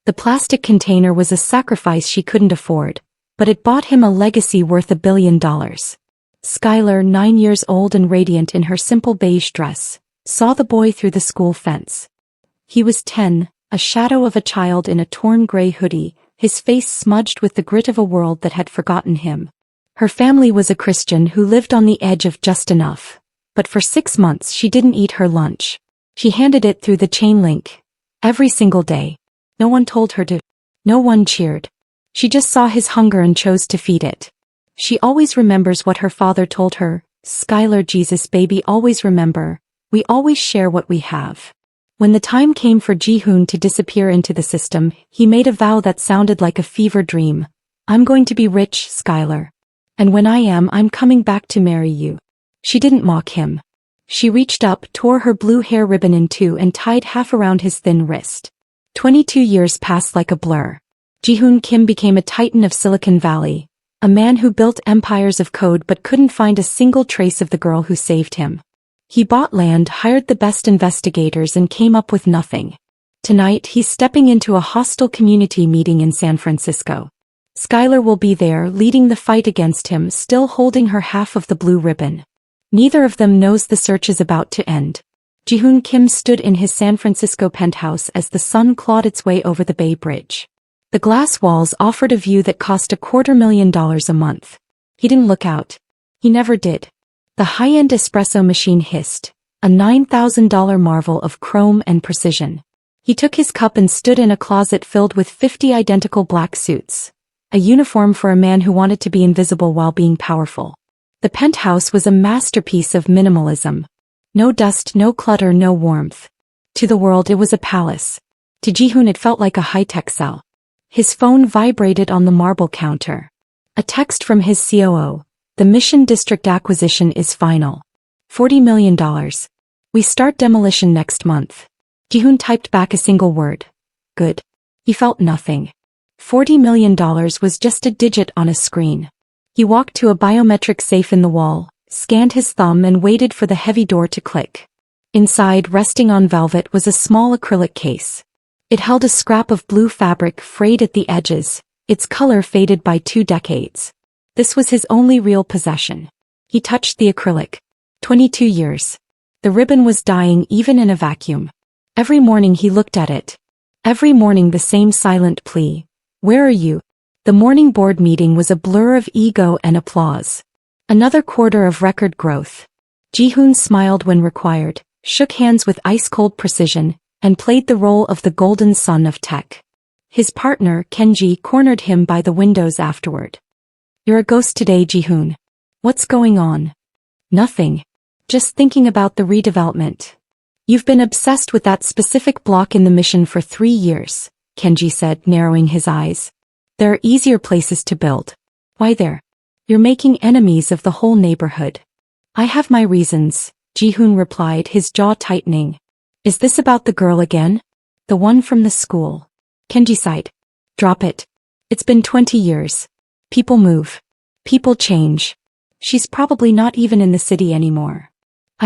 The plastic container was a sacrifice she couldn't afford, but it bought him a legacy worth $1 billion. Skylar, 9 years old and radiant in her simple beige dress, saw the boy through the school fence. He was 10, a shadow of a child in a torn gray hoodie, his face smudged with the grit of a world that had forgotten him. Her family was a Christian who lived on the edge of just enough, but for 6 months she didn't eat her lunch. She handed it through the chain link. Every single day. No one told her to. No one cheered. She just saw his hunger and chose to feed it. She always remembers what her father told her, "Skylar, Jesus baby, always remember, we always share what we have." When the time came for Ji-hoon to disappear into the system, he made a vow that sounded like a fever dream. "I'm going to be rich, Skylar. And when I am, I'm coming back to marry you." She didn't mock him. She reached up, tore her blue hair ribbon in two and tied half around his thin wrist. 22 years passed like a blur. Ji-hoon Kim became a titan of Silicon Valley, a man who built empires of code but couldn't find a single trace of the girl who saved him. He bought land, hired the best investigators and came up with nothing. Tonight he's stepping into a hostile community meeting in San Francisco. Skylar will be there, leading the fight against him, still holding her half of the blue ribbon. Neither of them knows the search is about to end. Ji-hoon Kim stood in his San Francisco penthouse as the sun clawed its way over the Bay Bridge. The glass walls offered a view that cost $250,000 a month. He didn't look out. He never did. The high-end espresso machine hissed, a $9,000 marvel of chrome and precision. He took his cup and stood in a closet filled with 50 identical black suits, a uniform for a man who wanted to be invisible while being powerful. The penthouse was a masterpiece of minimalism. No dust, no clutter, no warmth. To the world it was a palace. To Ji-hoon it felt like a high-tech cell. His phone vibrated on the marble counter. A text from his COO. "The Mission District acquisition is final. $40 million. We start demolition next month." Ji-hoon typed back a single word. "Good." He felt nothing. $40 million was just a digit on a screen. He walked to a biometric safe in the wall, scanned his thumb and waited for the heavy door to click. Inside, resting on velvet, was a small acrylic case. It held a scrap of blue fabric frayed at the edges, its color faded by 2 decades. This was his only real possession. He touched the acrylic. 22 years. The ribbon was dying even in a vacuum. Every morning he looked at it. Every morning the same silent plea. "Where are you?" The morning board meeting was a blur of ego and applause. Another quarter of record growth. Ji-hoon smiled when required, shook hands with ice-cold precision, and played the role of the golden son of tech. His partner, Kenji, cornered him by the windows afterward. "You're a ghost today, Ji-hoon. What's going on?" "Nothing. Just thinking about the redevelopment." "You've been obsessed with that specific block in the Mission for 3 years, Kenji said, narrowing his eyes. "There are easier places to build." "Why there?" "You're making enemies of the whole neighborhood." "I have my reasons," Ji-hoon replied, his jaw tightening. "Is this about the girl again? The one from the school?" Kenji sighed. "Drop it. It's been 20 years. People move. People change. She's probably not even in the city anymore."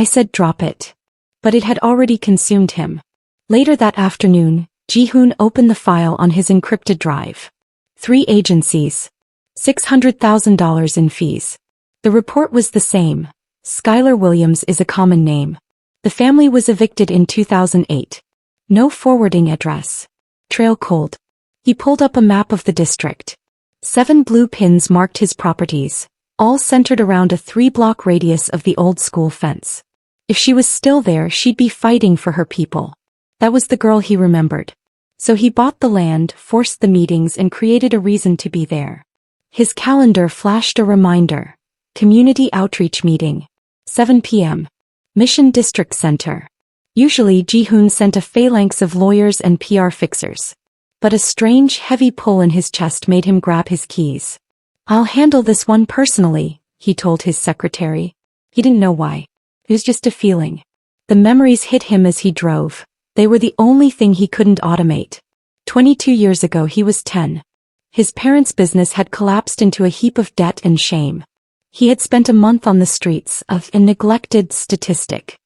I said drop it. But it had already consumed him. Later that afternoon, Ji-hoon opened the file on his encrypted drive. 3 agencies. $600,000 in fees. The report was the same. Skylar Williams is a common name. The family was evicted in 2008. No forwarding address. Trail cold. He pulled up a map of the district. 7 blue pins marked his properties, all centered around a 3-block radius of the old school fence. If she was still there, she'd be fighting for her people. That was the girl he remembered. So he bought the land, forced the meetings, and created a reason to be there. His calendar flashed a reminder. Community outreach meeting. 7 p.m. Mission District Center. Usually Ji-hoon sent a phalanx of lawyers and PR fixers. But a strange, heavy pull in his chest made him grab his keys. "I'll handle this one personally," he told his secretary. He didn't know why. It was just a feeling. The memories hit him as he drove. They were the only thing he couldn't automate. 22 years ago he was 10. His parents' business had collapsed into a heap of debt and shame. He had spent a month on the streets, a neglected statistic.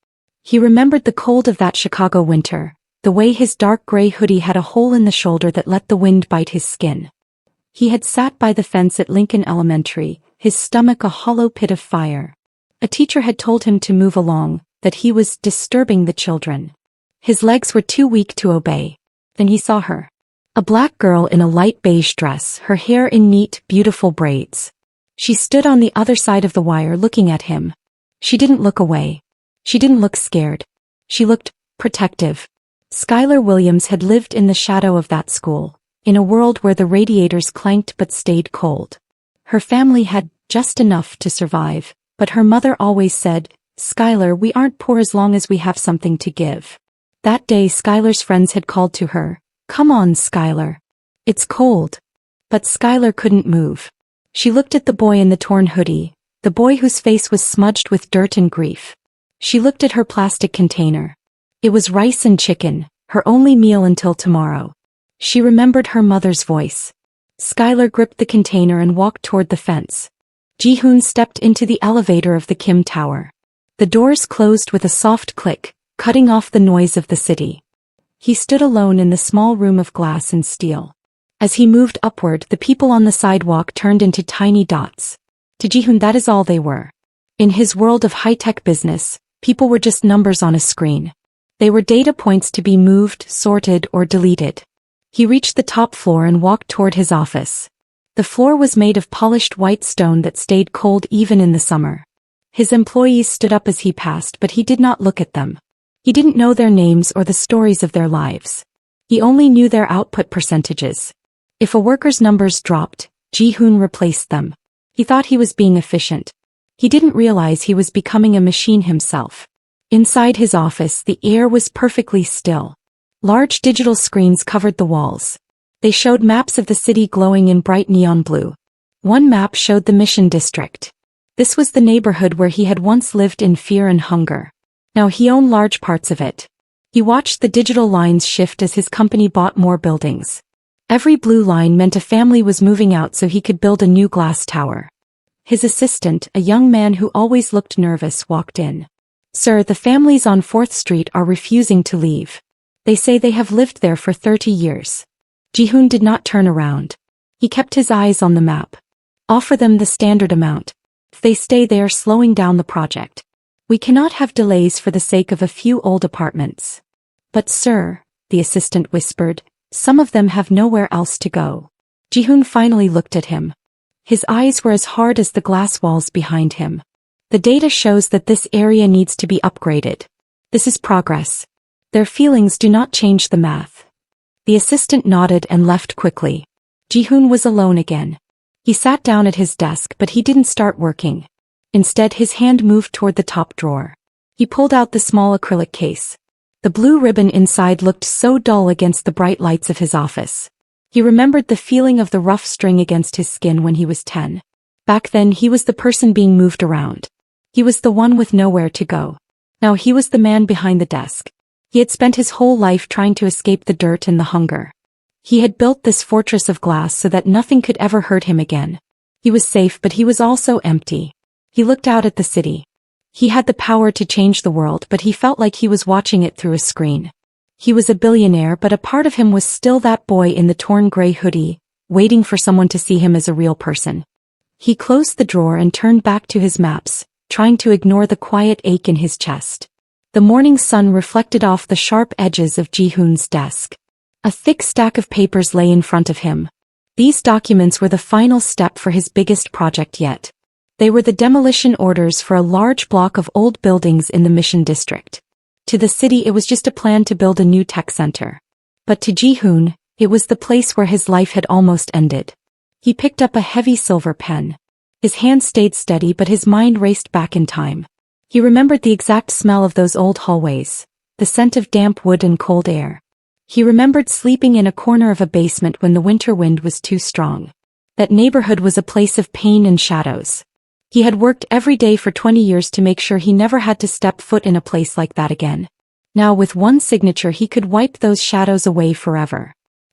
He remembered the cold of that Chicago winter, the way his dark gray hoodie had a hole in the shoulder that let the wind bite his skin. He had sat by the fence at Lincoln Elementary, his stomach a hollow pit of fire. A teacher had told him to move along, that he was disturbing the children. His legs were too weak to obey. Then he saw her. A black girl in a light beige dress, her hair in neat, beautiful braids. She stood on the other side of the wire looking at him. She didn't look away. She didn't look scared. She looked protective. Skylar Williams had lived in the shadow of that school, in a world where the radiators clanked but stayed cold. Her family had just enough to survive, but her mother always said, "Skylar, we aren't poor as long as we have something to give." That day Skylar's friends had called to her, "Come on, Skylar. It's cold." But Skylar couldn't move. She looked at the boy in the torn hoodie, the boy whose face was smudged with dirt and grief. She looked at her plastic container. It was rice and chicken, her only meal until tomorrow. She remembered her mother's voice. Skylar gripped the container and walked toward the fence. Ji-hoon stepped into the elevator of the Kim Tower. The doors closed with a soft click, cutting off the noise of the city. He stood alone in the small room of glass and steel. As he moved upward, the people on the sidewalk turned into tiny dots. To Ji-hoon, that is all they were. In his world of high-tech business, people were just numbers on a screen. They were data points to be moved, sorted, or deleted. He reached the top floor and walked toward his office. The floor was made of polished white stone that stayed cold even in the summer. His employees stood up as he passed, but he did not look at them. He didn't know their names or the stories of their lives. He only knew their output percentages. If a worker's numbers dropped, Ji-hoon replaced them. He thought he was being efficient. He didn't realize he was becoming a machine himself. Inside his office, the air was perfectly still. Large digital screens covered the walls. They showed maps of the city glowing in bright neon blue. One map showed the Mission District. This was the neighborhood where he had once lived in fear and hunger. Now he owned large parts of it. He watched the digital lines shift as his company bought more buildings. Every blue line meant a family was moving out so he could build a new glass tower. His assistant, a young man who always looked nervous, walked in. "Sir, the families on 4th Street are refusing to leave. They say they have lived there for 30 years. Ji-hoon did not turn around. He kept his eyes on the map. "Offer them the standard amount. If they stay, they are slowing down the project. We cannot have delays for the sake of a few old apartments." "But sir," the assistant whispered, "some of them have nowhere else to go." Ji-hoon finally looked at him. His eyes were as hard as the glass walls behind him. "The data shows that this area needs to be upgraded. This is progress. Their feelings do not change the math." The assistant nodded and left quickly. Ji-hoon was alone again. He sat down at his desk, but he didn't start working. Instead, his hand moved toward the top drawer. He pulled out the small acrylic case. The blue ribbon inside looked so dull against the bright lights of his office. He remembered the feeling of the rough string against his skin when he was 10. Back then, he was the person being moved around. He was the one with nowhere to go. Now he was the man behind the desk. He had spent his whole life trying to escape the dirt and the hunger. He had built this fortress of glass so that nothing could ever hurt him again. He was safe, but he was also empty. He looked out at the city. He had the power to change the world, but he felt like he was watching it through a screen. He was a billionaire, but a part of him was still that boy in the torn gray hoodie, waiting for someone to see him as a real person. He closed the drawer and turned back to his maps, trying to ignore the quiet ache in his chest. The morning sun reflected off the sharp edges of Ji-hoon's desk. A thick stack of papers lay in front of him. These documents were the final step for his biggest project yet. They were the demolition orders for a large block of old buildings in the Mission District. To the city, it was just a plan to build a new tech center. But to Ji-hoon, it was the place where his life had almost ended. He picked up a heavy silver pen. His hand stayed steady, but his mind raced back in time. He remembered the exact smell of those old hallways, the scent of damp wood and cold air. He remembered sleeping in a corner of a basement when the winter wind was too strong. That neighborhood was a place of pain and shadows. He had worked every day for 20 years to make sure he never had to step foot in a place like that again. Now with one signature he could wipe those shadows away forever.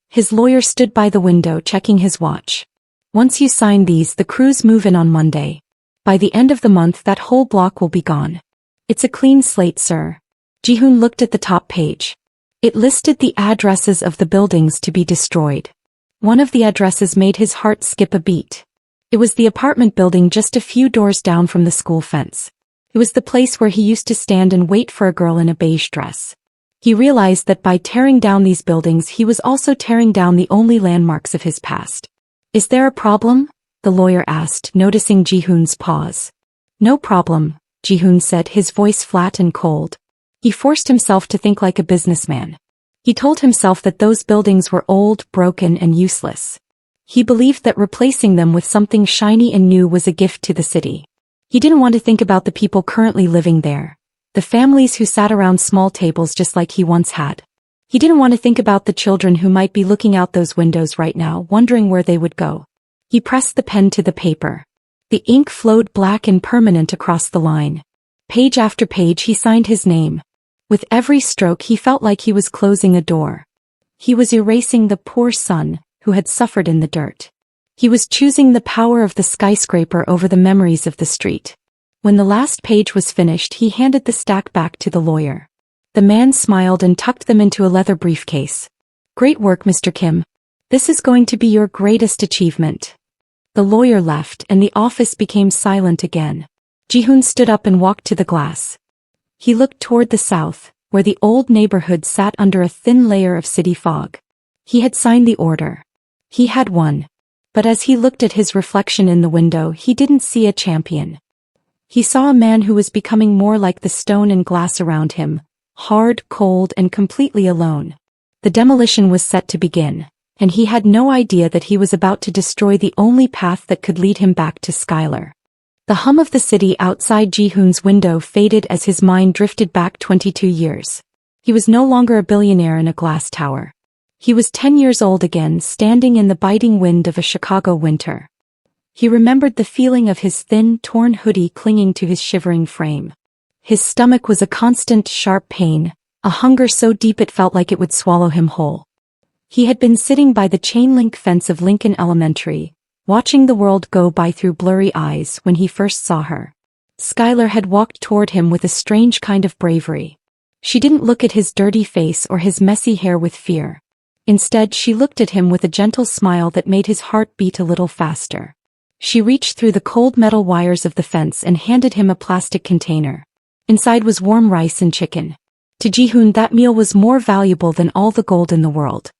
His lawyer stood by the window checking his watch. "Once you sign these, the crews move in on Monday. By the end of the month that whole block will be gone. It's a clean slate, sir." Ji-hoon looked at the top page. It listed the addresses of the buildings to be destroyed. One of the addresses made his heart skip a beat. It was the apartment building just a few doors down from the school fence. It was the place where he used to stand and wait for a girl in a beige dress. He realized that by tearing down these buildings he was also tearing down the only landmarks of his past. "Is there a problem?" the lawyer asked, noticing Ji-hoon's pause. "No problem," Ji-hoon said, his voice flat and cold. He forced himself to think like a businessman. He told himself that those buildings were old, broken, and useless. He believed that replacing them with something shiny and new was a gift to the city. He didn't want to think about the people currently living there, the families who sat around small tables just like he once had. He didn't want to think about the children who might be looking out those windows right now, wondering where they would go. He pressed the pen to the paper. The ink flowed black and permanent across the line. Page after page he signed his name. With every stroke he felt like he was closing a door. He was erasing the poor son, who had suffered in the dirt. He was choosing the power of the skyscraper over the memories of the street. When the last page was finished he handed the stack back to the lawyer. The man smiled and tucked them into a leather briefcase. "Great work, Mr. Kim. This is going to be your greatest achievement." The lawyer left and the office became silent again. Ji-hoon stood up and walked to the glass. He looked toward the south, where the old neighborhood sat under a thin layer of city fog. He had signed the order. He had won. But as he looked at his reflection in the window he didn't see a champion. He saw a man who was becoming more like the stone and glass around him, hard, cold, and completely alone. The demolition was set to begin, and he had no idea that he was about to destroy the only path that could lead him back to Skylar. The hum of the city outside Ji-hoon's window faded as his mind drifted back 22 years. He was no longer a billionaire in a glass tower. He was 10 years old again, standing in the biting wind of a Chicago winter. He remembered the feeling of his thin, torn hoodie clinging to his shivering frame. His stomach was a constant, sharp pain, a hunger so deep it felt like it would swallow him whole. He had been sitting by the chain-link fence of Lincoln Elementary, watching the world go by through blurry eyes when he first saw her. Skylar had walked toward him with a strange kind of bravery. She didn't look at his dirty face or his messy hair with fear. Instead, she looked at him with a gentle smile that made his heart beat a little faster. She reached through the cold metal wires of the fence and handed him a plastic container. Inside was warm rice and chicken. To Ji-hoon that meal was more valuable than all the gold in the world.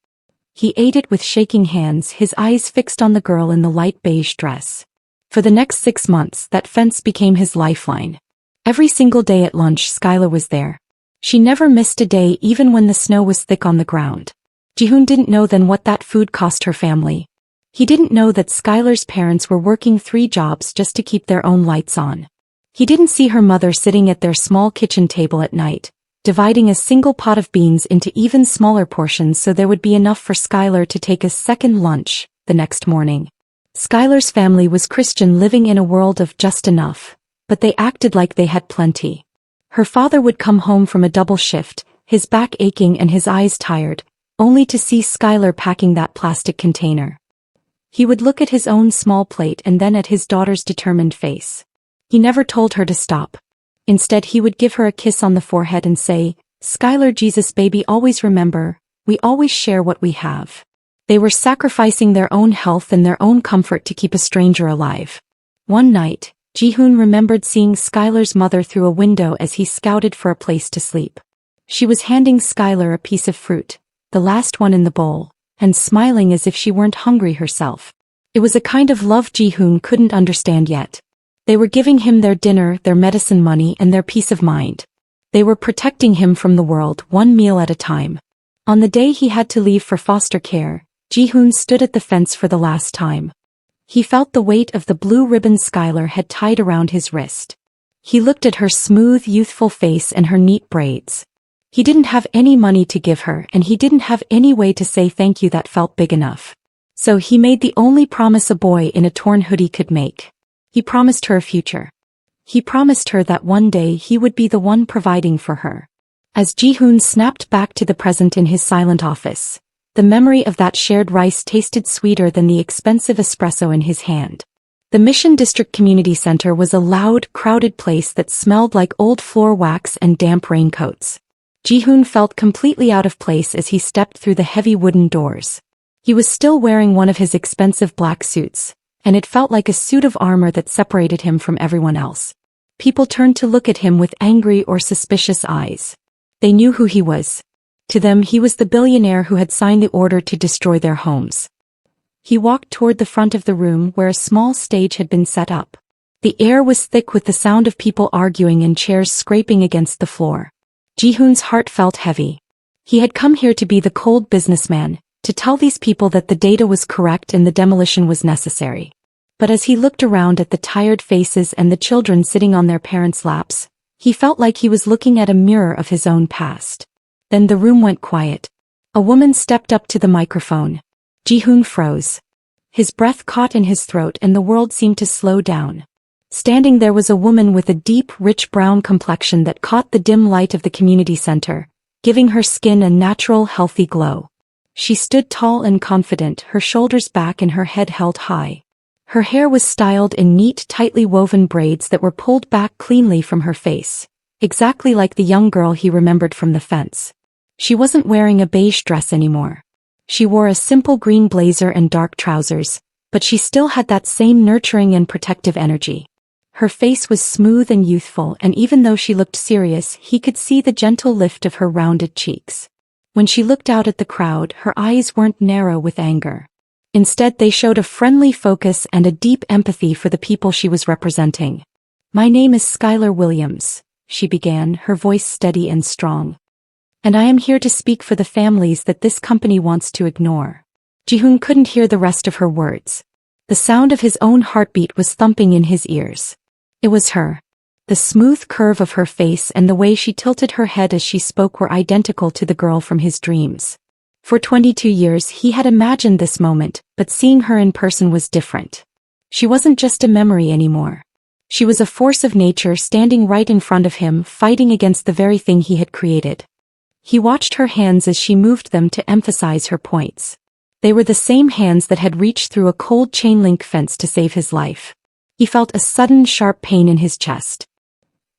He ate it with shaking hands, his eyes fixed on the girl in the light beige dress. For the next 6 months that fence became his lifeline. Every single day at lunch Skylar was there. She never missed a day even when the snow was thick on the ground. Ji-hoon didn't know then what that food cost her family. He didn't know that Skylar's parents were working 3 jobs just to keep their own lights on. He didn't see her mother sitting at their small kitchen table at night, dividing a single pot of beans into even smaller portions so there would be enough for Skylar to take a second lunch the next morning. Skylar's family was Christian, living in a world of just enough, but they acted like they had plenty. Her father would come home from a double shift, his back aching and his eyes tired, only to see Skylar packing that plastic container. He would look at his own small plate and then at his daughter's determined face. He never told her to stop. Instead he would give her a kiss on the forehead and say, "Skylar, Jesus baby, always remember, we always share what we have." They were sacrificing their own health and their own comfort to keep a stranger alive. One night, Ji-hoon remembered seeing Skylar's mother through a window as he scouted for a place to sleep. She was handing Skylar a piece of fruit, the last one in the bowl, and smiling as if she weren't hungry herself. It was a kind of love Ji-hoon couldn't understand yet. They were giving him their dinner, their medicine money, and their peace of mind. They were protecting him from the world, one meal at a time. On the day he had to leave for foster care, Ji-hoon stood at the fence for the last time. He felt the weight of the blue ribbon Skylar had tied around his wrist. He looked at her smooth, youthful face and her neat braids. He didn't have any money to give her, and he didn't have any way to say thank you that felt big enough. So he made the only promise a boy in a torn hoodie could make. He promised her a future. He promised her that one day he would be the one providing for her. As Ji-hoon snapped back to the present in his silent office, the memory of that shared rice tasted sweeter than the expensive espresso in his hand. The Mission District Community Center was a loud, crowded place that smelled like old floor wax and damp raincoats. Ji-hoon felt completely out of place as he stepped through the heavy wooden doors. He was still wearing one of his expensive black suits, and it felt like a suit of armor that separated him from everyone else. People turned to look at him with angry or suspicious eyes. They knew who he was. To them, he was the billionaire who had signed the order to destroy their homes. He walked toward the front of the room where a small stage had been set up. The air was thick with the sound of people arguing and chairs scraping against the floor. Ji-hoon's heart felt heavy. He had come here to be the cold businessman, to tell these people that the data was correct and the demolition was necessary. But as he looked around at the tired faces and the children sitting on their parents' laps, he felt like he was looking at a mirror of his own past. Then the room went quiet. A woman stepped up to the microphone. Ji-hoon froze. His breath caught in his throat and the world seemed to slow down. Standing there was a woman with a deep, rich brown complexion that caught the dim light of the community center, giving her skin a natural, healthy glow. She stood tall and confident, her shoulders back and her head held high. Her hair was styled in neat, tightly woven braids that were pulled back cleanly from her face, exactly like the young girl he remembered from the fence. She wasn't wearing a beige dress anymore. She wore a simple green blazer and dark trousers, but she still had that same nurturing and protective energy. Her face was smooth and youthful, and even though she looked serious, he could see the gentle lift of her rounded cheeks. When she looked out at the crowd, her eyes weren't narrow with anger. Instead, they showed a friendly focus and a deep empathy for the people she was representing. "My name is Skylar Williams," she began, her voice steady and strong. "And I am here to speak for the families that this company wants to ignore." Ji-hoon couldn't hear the rest of her words. The sound of his own heartbeat was thumping in his ears. It was her. The smooth curve of her face and the way she tilted her head as she spoke were identical to the girl from his dreams. For 22 years he had imagined this moment, but seeing her in person was different. She wasn't just a memory anymore. She was a force of nature standing right in front of him, fighting against the very thing he had created. He watched her hands as she moved them to emphasize her points. They were the same hands that had reached through a cold chain-link fence to save his life. He felt a sudden sharp pain in his chest.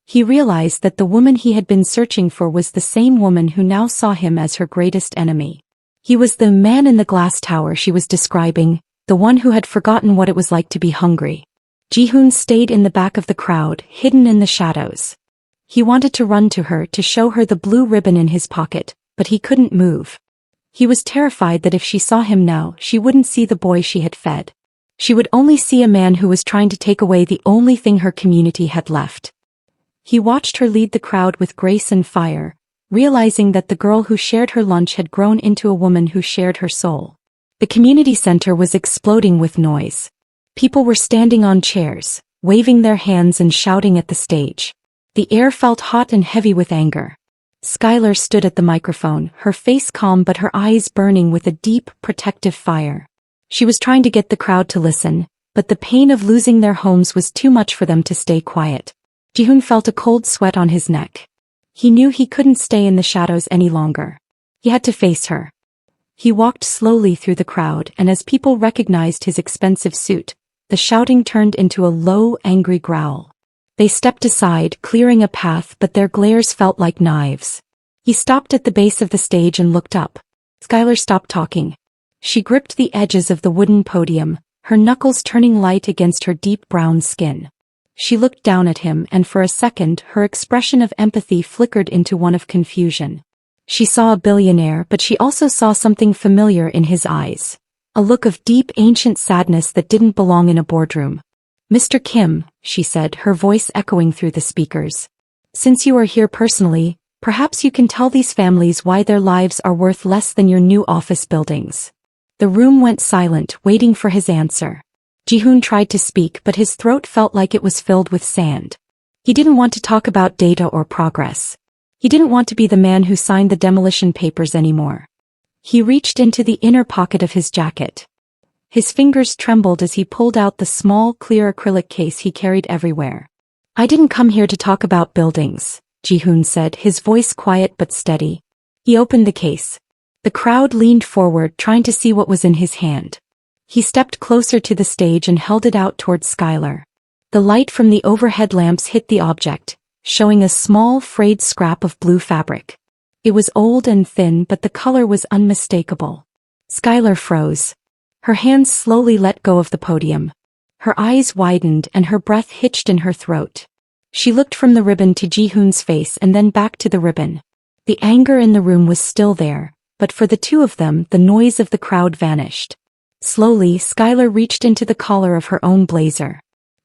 He realized that the woman he had been searching for was the same woman who now saw him as her greatest enemy. He was the man in the glass tower she was describing, the one who had forgotten what it was like to be hungry. Ji-hoon stayed in the back of the crowd, hidden in the shadows. He wanted to run to her to show her the blue ribbon in his pocket, but he couldn't move. He was terrified that if she saw him now, she wouldn't see the boy she had fed. She would only see a man who was trying to take away the only thing her community had left. He watched her lead the crowd with grace and fire, realizing that the girl who shared her lunch had grown into a woman who shared her soul. The community center was exploding with noise. People were standing on chairs, waving their hands and shouting at the stage. The air felt hot and heavy with anger. Skylar stood at the microphone, her face calm but her eyes burning with a deep, protective fire. She was trying to get the crowd to listen, but the pain of losing their homes was too much for them to stay quiet. Ji-hoon felt a cold sweat on his neck. He knew he couldn't stay in the shadows any longer. He had to face her. He walked slowly through the crowd, and as people recognized his expensive suit, the shouting turned into a low, angry growl. They stepped aside, clearing a path, but their glares felt like knives. He stopped at the base of the stage and looked up. Skylar stopped talking. She gripped the edges of the wooden podium, her knuckles turning light against her deep brown skin. She looked down at him, and for a second her expression of empathy flickered into one of confusion. She saw a billionaire, but she also saw something familiar in his eyes. A look of deep, ancient sadness that didn't belong in a boardroom. "Mr. Kim," she said, her voice echoing through the speakers. "Since you are here personally, perhaps you can tell these families why their lives are worth less than your new office buildings." The room went silent, waiting for his answer. Ji-hoon tried to speak, but his throat felt like it was filled with sand. He didn't want to talk about data or progress. He didn't want to be the man who signed the demolition papers anymore. He reached into the inner pocket of his jacket. His fingers trembled as he pulled out the small, clear acrylic case he carried everywhere. "I didn't come here to talk about buildings," Ji-hoon said, his voice quiet but steady. He opened the case. The crowd leaned forward, trying to see what was in his hand. He stepped closer to the stage and held it out towards Skylar. The light from the overhead lamps hit the object, showing a small, frayed scrap of blue fabric. It was old and thin, but the color was unmistakable. Skylar froze. Her hands slowly let go of the podium. Her eyes widened and her breath hitched in her throat. She looked from the ribbon to Ji-hoon's face and then back to the ribbon. The anger in the room was still there, but for the two of them, the noise of the crowd vanished. Slowly, Skylar reached into the collar of her own blazer.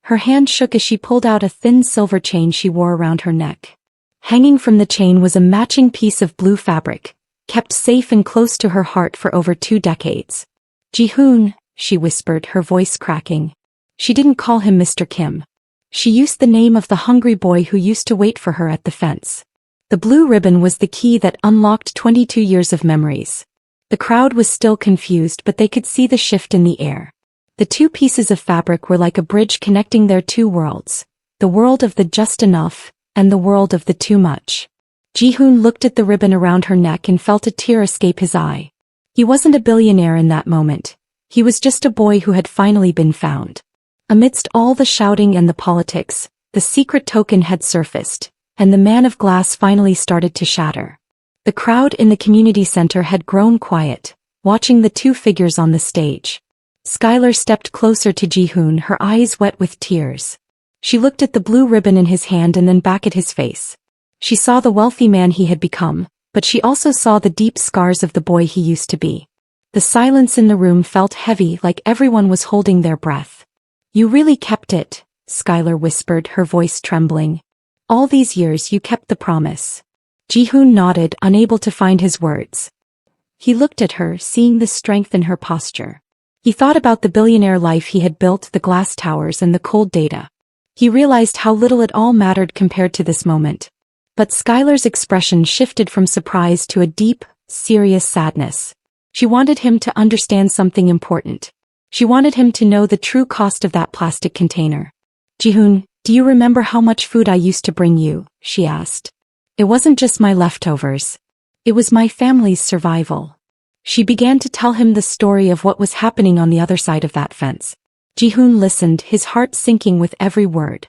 Her hand shook as she pulled out a thin silver chain she wore around her neck. Hanging from the chain was a matching piece of blue fabric, kept safe and close to her heart for over 2 decades. Ji-hoon, she whispered, her voice cracking. She didn't call him Mr. Kim. She used the name of the hungry boy who used to wait for her at the fence. The blue ribbon was the key that unlocked 22 years of memories. The crowd was still confused, but they could see the shift in the air. The 2 pieces of fabric were like a bridge connecting their 2 worlds, the world of the just enough, and the world of the too much. Ji-hoon looked at the ribbon around her neck and felt a tear escape his eye. He wasn't a billionaire in that moment. He was just a boy who had finally been found. Amidst all the shouting and the politics, the secret token had surfaced, and the man of glass finally started to shatter. The crowd in the community center had grown quiet, watching the 2 figures on the stage. Skylar stepped closer to Ji-hoon, her eyes wet with tears. She looked at the blue ribbon in his hand and then back at his face. She saw the wealthy man he had become, but she also saw the deep scars of the boy he used to be. The silence in the room felt heavy, like everyone was holding their breath. "You really kept it," Skylar whispered, her voice trembling. "All these years you kept the promise." Ji-hoon nodded, unable to find his words. He looked at her, seeing the strength in her posture. He thought about the billionaire life he had built, the glass towers and the cold data. He realized how little it all mattered compared to this moment. But Skylar's expression shifted from surprise to a deep, serious sadness. She wanted him to understand something important. She wanted him to know the true cost of that plastic container. "Ji-hoon, do you remember how much food I used to bring you?" she asked. "It wasn't just my leftovers. It was my family's survival." She began to tell him the story of what was happening on the other side of that fence. Ji-hoon listened, his heart sinking with every word.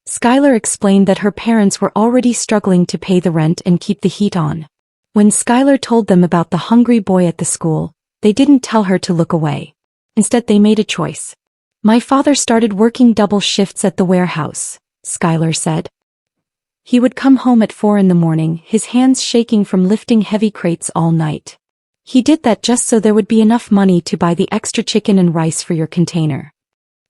Skylar explained that her parents were already struggling to pay the rent and keep the heat on. When Skylar told them about the hungry boy at the school, they didn't tell her to look away. Instead, they made a choice. "My father started working double shifts at the warehouse," Skylar said. "He would come home at 4 in the morning, his hands shaking from lifting heavy crates all night. He did that just so there would be enough money to buy the extra chicken and rice for your container."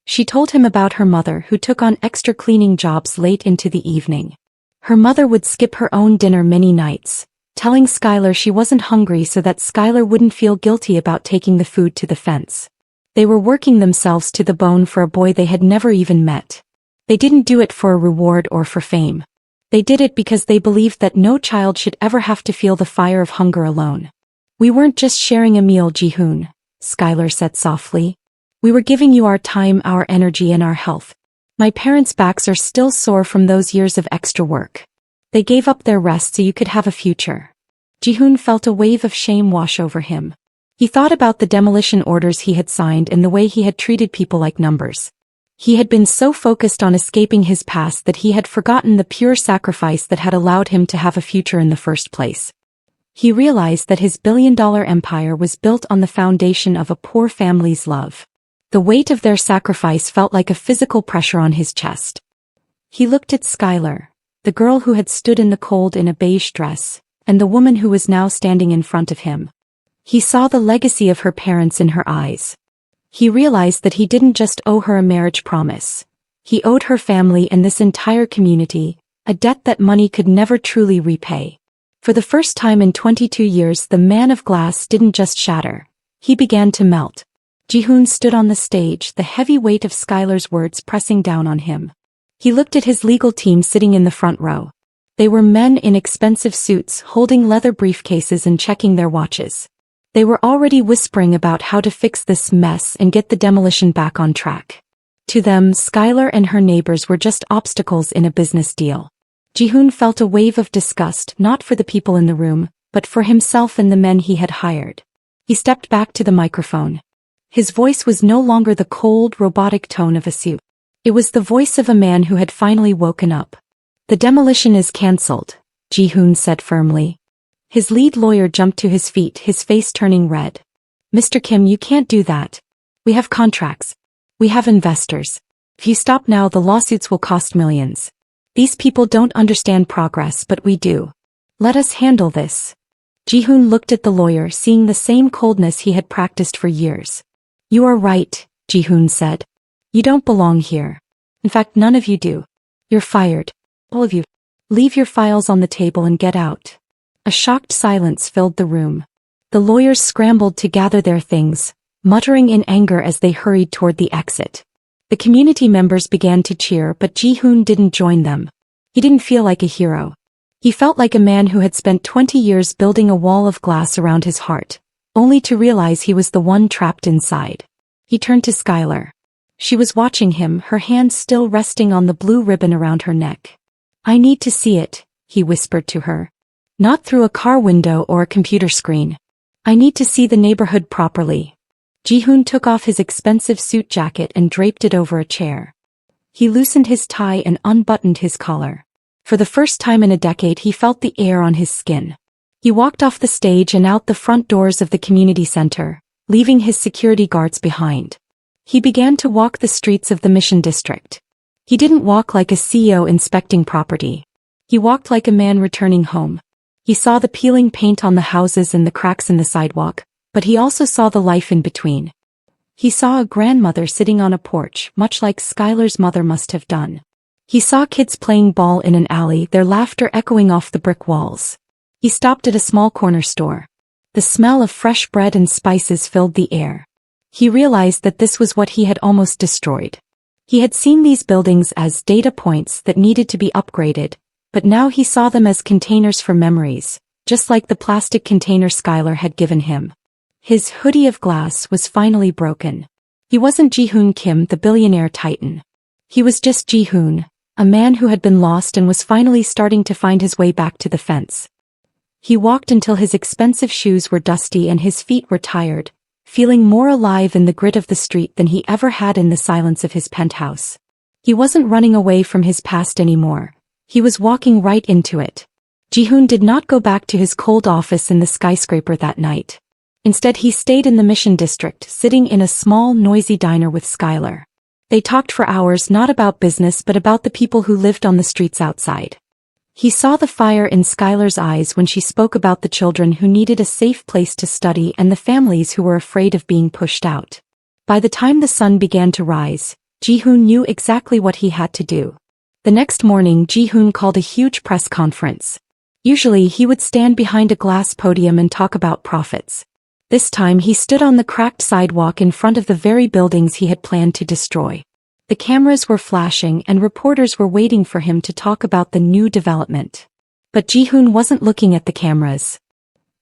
She told him about her mother, who took on extra cleaning jobs late into the evening. Her mother would skip her own dinner many nights, telling Skylar she wasn't hungry so that Skylar wouldn't feel guilty about taking the food to the fence. They were working themselves to the bone for a boy they had never even met. They didn't do it for a reward or for fame. They did it because they believed that no child should ever have to feel the fire of hunger alone. "We weren't just sharing a meal, Ji-hoon," Skylar said softly. "We were giving you our time, our energy, and our health. My parents' backs are still sore from those years of extra work. They gave up their rest so you could have a future." Ji-hoon felt a wave of shame wash over him. He thought about the demolition orders he had signed and the way he had treated people like numbers. He had been so focused on escaping his past that he had forgotten the pure sacrifice that had allowed him to have a future in the first place. He realized that his billion-dollar empire was built on the foundation of a poor family's love. The weight of their sacrifice felt like a physical pressure on his chest. He looked at Skylar, the girl who had stood in the cold in a beige dress, and the woman who was now standing in front of him. He saw the legacy of her parents in her eyes. He realized that he didn't just owe her a marriage promise. He owed her family and this entire community, a debt that money could never truly repay. For the first time in 22 years, the man of glass didn't just shatter. He began to melt. Ji-hoon stood on the stage, the heavy weight of Skylar's words pressing down on him. He looked at his legal team sitting in the front row. They were men in expensive suits, holding leather briefcases and checking their watches. They were already whispering about how to fix this mess and get the demolition back on track. To them, Skylar and her neighbors were just obstacles in a business deal. Ji-hoon felt a wave of disgust, not for the people in the room, but for himself and the men he had hired. He stepped back to the microphone. His voice was no longer the cold, robotic tone of a suit. It was the voice of a man who had finally woken up. "The demolition is cancelled," Ji-hoon said firmly. His lead lawyer jumped to his feet, his face turning red. "Mr. Kim, you can't do that. We have contracts. We have investors. If you stop now, the lawsuits will cost millions. These people don't understand progress, but we do. Let us handle this." Ji-hoon looked at the lawyer, seeing the same coldness he had practiced for years. "You are right," Ji-hoon said. "You don't belong here. In fact, none of you do. You're fired. All of you. Leave your files on the table and get out." A shocked silence filled the room. The lawyers scrambled to gather their things, muttering in anger as they hurried toward the exit. The community members began to cheer, but Ji-hoon didn't join them. He didn't feel like a hero. He felt like a man who had spent 20 years building a wall of glass around his heart, only to realize he was the one trapped inside. He turned to Skylar. She was watching him, her hands still resting on the blue ribbon around her neck. "I need to see it," he whispered to her. "Not through a car window or a computer screen. I need to see the neighborhood properly." Ji-hoon took off his expensive suit jacket and draped it over a chair. He loosened his tie and unbuttoned his collar. For the first time in a decade, he felt the air on his skin. He walked off the stage and out the front doors of the community center, leaving his security guards behind. He began to walk the streets of the Mission District. He didn't walk like a CEO inspecting property. He walked like a man returning home. He saw the peeling paint on the houses and the cracks in the sidewalk, but he also saw the life in between. He saw a grandmother sitting on a porch, much like Skylar's mother must have done. He saw kids playing ball in an alley, their laughter echoing off the brick walls. He stopped at a small corner store. The smell of fresh bread and spices filled the air. He realized that this was what he had almost destroyed. He had seen these buildings as data points that needed to be upgraded, but now he saw them as containers for memories, just like the plastic container Skylar had given him. His hoodie of glass was finally broken. He wasn't Ji-hoon Kim, the billionaire titan. He was just Ji-hoon, a man who had been lost and was finally starting to find his way back to the fence. He walked until his expensive shoes were dusty and his feet were tired, feeling more alive in the grit of the street than he ever had in the silence of his penthouse. He wasn't running away from his past anymore. He was walking right into it. Ji-hoon did not go back to his cold office in the skyscraper that night. Instead, he stayed in the Mission District, sitting in a small, noisy diner with Skylar. They talked for hours, not about business but about the people who lived on the streets outside. He saw the fire in Skylar's eyes when she spoke about the children who needed a safe place to study and the families who were afraid of being pushed out. By the time the sun began to rise, Ji-hoon knew exactly what he had to do. The next morning, Ji-hoon called a huge press conference. Usually, he would stand behind a glass podium and talk about profits. This time he stood on the cracked sidewalk in front of the very buildings he had planned to destroy. The cameras were flashing and reporters were waiting for him to talk about the new development. But Ji-hoon wasn't looking at the cameras.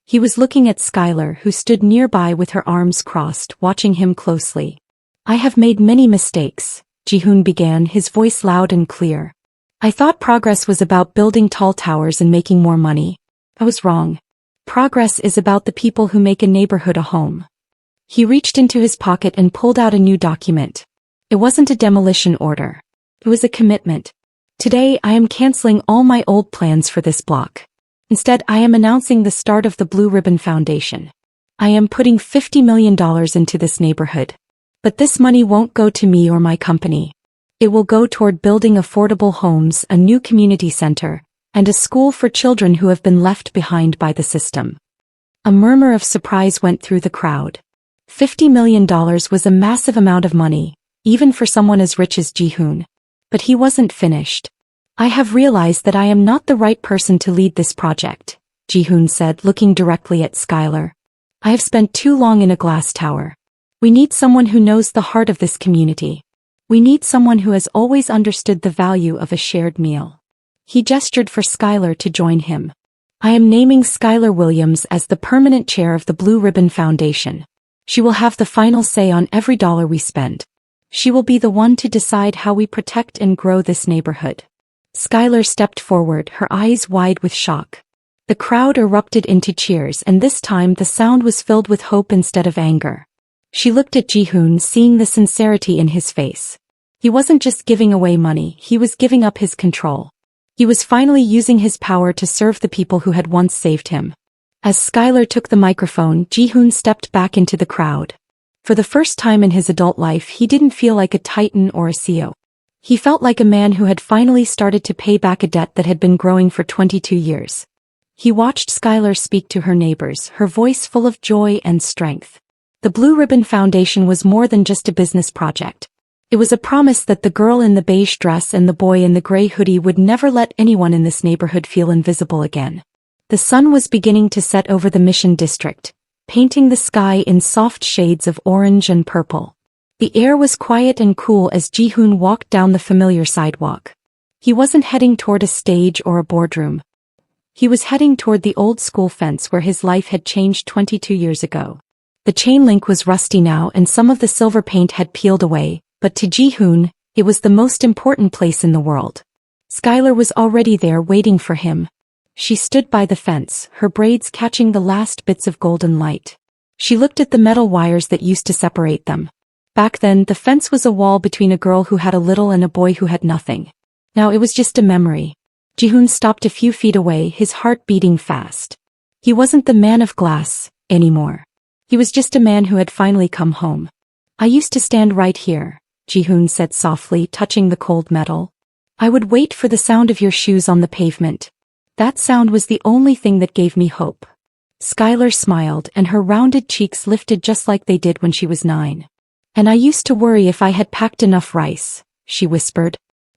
He was looking at Skylar, who stood nearby with her arms crossed, watching him closely. "I have made many mistakes," Ji-hoon began, his voice loud and clear. "I thought progress was about building tall towers and making more money. I was wrong. Progress is about the people who make a neighborhood a home." He reached into his pocket and pulled out a new document. It wasn't a demolition order. It was a commitment. "Today I am canceling all my old plans for this block. Instead, I am announcing the start of the Blue Ribbon Foundation. I am putting $50 million into this neighborhood. But this money won't go to me or my company. It will go toward building affordable homes, a new community center, and a school for children who have been left behind by the system." A murmur of surprise went through the crowd. $50 million was a massive amount of money, even for someone as rich as Ji-hoon. But he wasn't finished. "I have realized that I am not the right person to lead this project," Ji-hoon said, looking directly at Skylar. "I have spent too long in a glass tower. We need someone who knows the heart of this community. We need someone who has always understood the value of a shared meal." He gestured for Skylar to join him. "I am naming Skylar Williams as the permanent chair of the Blue Ribbon Foundation. She will have the final say on every dollar we spend. She will be the one to decide how we protect and grow this neighborhood." Skylar stepped forward, her eyes wide with shock. The crowd erupted into cheers, and this time the sound was filled with hope instead of anger. She looked at Ji-hoon, seeing the sincerity in his face. He wasn't just giving away money, he was giving up his control. He was finally using his power to serve the people who had once saved him. As Skylar took the microphone, Ji-hoon stepped back into the crowd. For the first time in his adult life, he didn't feel like a titan or a CEO. He felt like a man who had finally started to pay back a debt that had been growing for 22 years. He watched Skylar speak to her neighbors, her voice full of joy and strength. The Blue Ribbon Foundation was more than just a business project. It was a promise that the girl in the beige dress and the boy in the gray hoodie would never let anyone in this neighborhood feel invisible again. The sun was beginning to set over the Mission District, painting the sky in soft shades of orange and purple. The air was quiet and cool as Ji-hoon walked down the familiar sidewalk. He wasn't heading toward a stage or a boardroom. He was heading toward the old school fence where his life had changed 22 years ago. The chain link was rusty now and some of the silver paint had peeled away, but to Ji-hoon, it was the most important place in the world. Skylar was already there waiting for him. She stood by the fence, her braids catching the last bits of golden light. She looked at the metal wires that used to separate them. Back then, the fence was a wall between a girl who had a little and a boy who had nothing. Now it was just a memory. Ji-hoon stopped a few feet away, his heart beating fast. He wasn't the man of glass anymore. He was just a man who had finally come home. I used to stand right here, Ji-hoon said softly, touching the cold metal. I would wait for the sound of your shoes on the pavement. That sound was the only thing that gave me hope. Skylar smiled and her rounded cheeks lifted just like they did when she was 9. And I used to worry if I had packed enough rice, she whispered.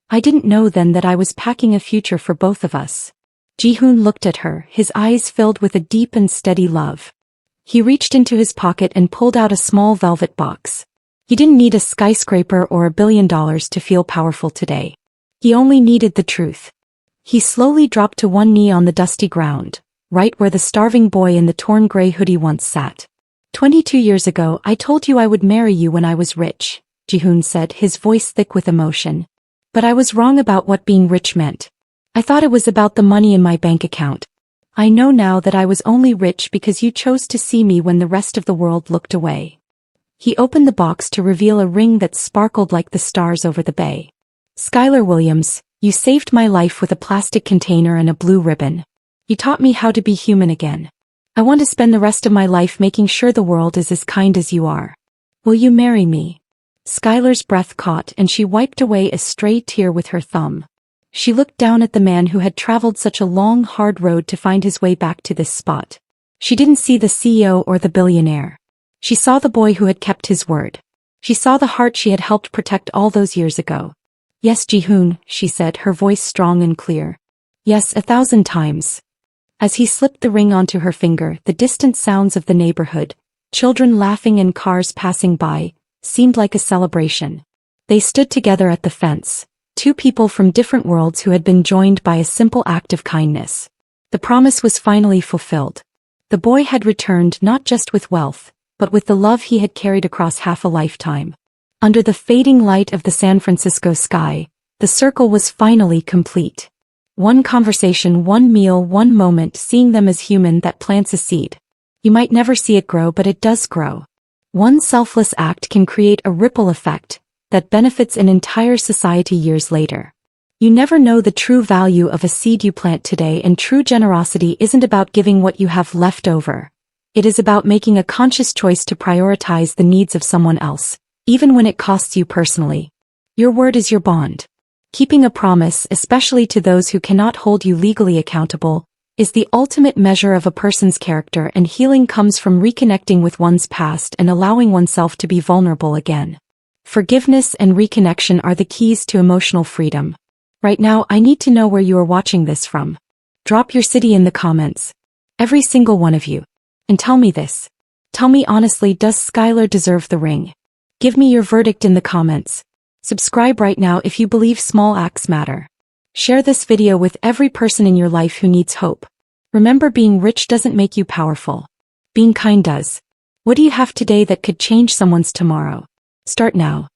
I didn't know then that I was packing a future for both of us. Ji-hoon looked at her, his eyes filled with a deep and steady love. He reached into his pocket and pulled out a small velvet box. He didn't need a skyscraper or $1 billion to feel powerful today. He only needed the truth. He slowly dropped to one knee on the dusty ground, right where the starving boy in the torn gray hoodie once sat. 22 years ago, I told you I would marry you when I was rich, Ji-hoon said, his voice thick with emotion. But I was wrong about what being rich meant. I thought it was about the money in my bank account. I know now that I was only rich because you chose to see me when the rest of the world looked away. He opened the box to reveal a ring that sparkled like the stars over the bay. Skylar Williams, you saved my life with a plastic container and a blue ribbon. You taught me how to be human again. I want to spend the rest of my life making sure the world is as kind as you are. Will you marry me? Skylar's breath caught and she wiped away a stray tear with her thumb. She looked down at the man who had traveled such a long, hard road to find his way back to this spot. She didn't see the CEO or the billionaire. She saw the boy who had kept his word. She saw the heart she had helped protect all those years ago. Yes, Ji-hoon, she said, her voice strong and clear. Yes, 1,000 times. As he slipped the ring onto her finger, the distant sounds of the neighborhood, children laughing and cars passing by, seemed like a celebration. They stood together at the fence, two people from different worlds who had been joined by a simple act of kindness. The promise was finally fulfilled. The boy had returned not just with wealth, but with the love he had carried across half a lifetime. Under the fading light of the San Francisco sky, the circle was finally complete. One conversation, one meal, one moment, seeing them as human that plants a seed. You might never see it grow, but it does grow. One selfless act can create a ripple effect that benefits an entire society years later. You never know the true value of a seed you plant today, and true generosity isn't about giving what you have left over. It is about making a conscious choice to prioritize the needs of someone else, even when it costs you personally. Your word is your bond. Keeping a promise, especially to those who cannot hold you legally accountable, is the ultimate measure of a person's character, and healing comes from reconnecting with one's past and allowing oneself to be vulnerable again. Forgiveness and reconnection are the keys to emotional freedom. Right now, I need to know where you are watching this from. Drop your city in the comments. Every single one of you. And tell me this. Tell me honestly, does Skylar deserve the ring? Give me your verdict in the comments. Subscribe right now if you believe small acts matter. Share this video with every person in your life who needs hope. Remember, being rich doesn't make you powerful. Being kind does. What do you have today that could change someone's tomorrow? Start now.